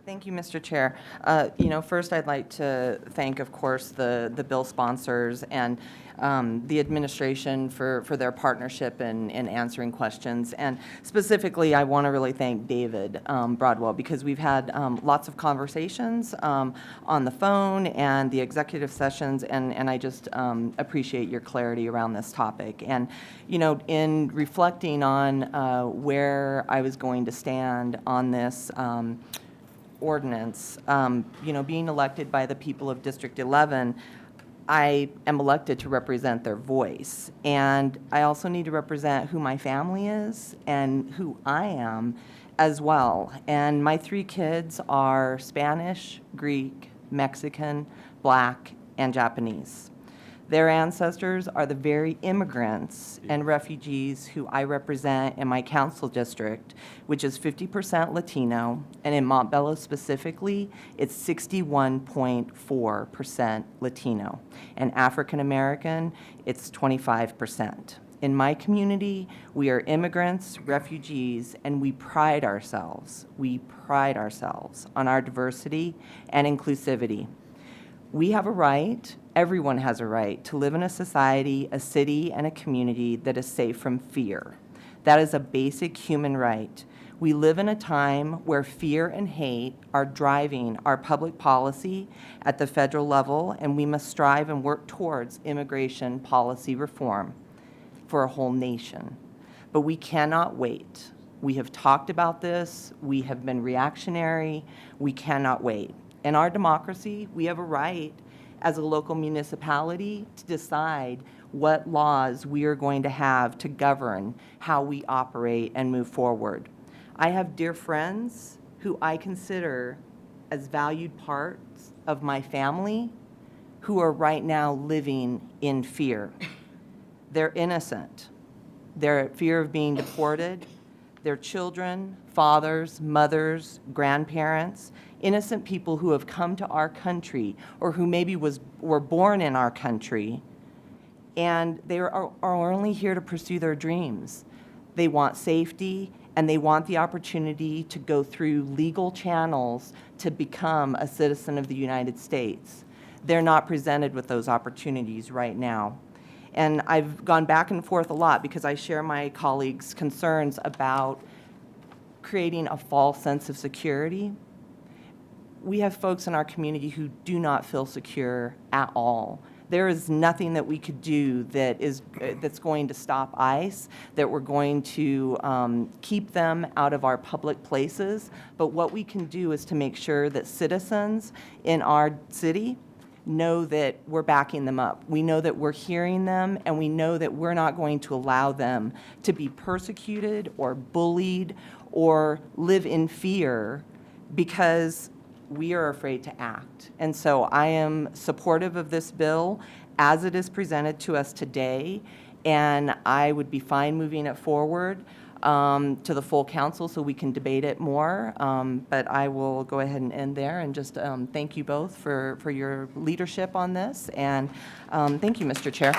Thank you, Mr. Chair. First I'd like to thank, of course, the bill sponsors and the administration for their partnership in answering questions. And specifically, I want to really thank David Broadwell, because we've had lots of conversations on the phone and the executive sessions, and I just appreciate your clarity around this topic. And, in reflecting on where I was going to stand on this ordinance, being elected by the people of District 11, I am elected to represent their voice. And I also need to represent who my family is and who I am as well. And my 3 kids are Spanish, Greek, Mexican, Black, and Japanese. Their ancestors are the very immigrants and refugees who I represent in my council district, which is 50% Latino, and in Montbello specifically, it's 61.4% Latino, and African American, it's 25%. In my community, we are immigrants, refugees, and we pride ourselves on our diversity and inclusivity. We have a right, everyone has a right, to live in a society, a city, and a community that is safe from fear. That is a basic human right. We live in a time where fear and hate are driving our public policy at the federal level, and we must strive and work towards immigration policy reform for a whole nation. But we cannot wait. We have talked about this. We have been reactionary. We cannot wait. In our democracy, we have a right as a local municipality to decide what laws we are going to have to govern how we operate and move forward. I have dear friends who I consider as valued parts of my family who are right now living in fear. They're innocent. They're at fear of being deported. Their children, fathers, mothers, grandparents, innocent people who have come to our country or who maybe were born in our country, and they are only here to pursue their dreams. They want safety, and they want the opportunity to go through legal channels to become a citizen of the United States. They're not presented with those opportunities right now. And I've gone back and forth a lot because I share my colleagues' concerns about creating a false sense of security. We have folks in our community who do not feel secure at all. There is nothing that we could do that's going to stop ICE, that we're going to keep them out of our public places. But what we can do is to make sure that citizens in our city know that we're backing them up. We know that we're hearing them, and we know that we're not going to allow them to be persecuted or bullied or live in fear because we are afraid to act. And so I am supportive of this bill as it is presented to us today, and I would be fine moving it forward to the full council so we can debate it more. But I will go ahead and end there and just thank you both for your leadership on this. And thank you, Mr. Chair.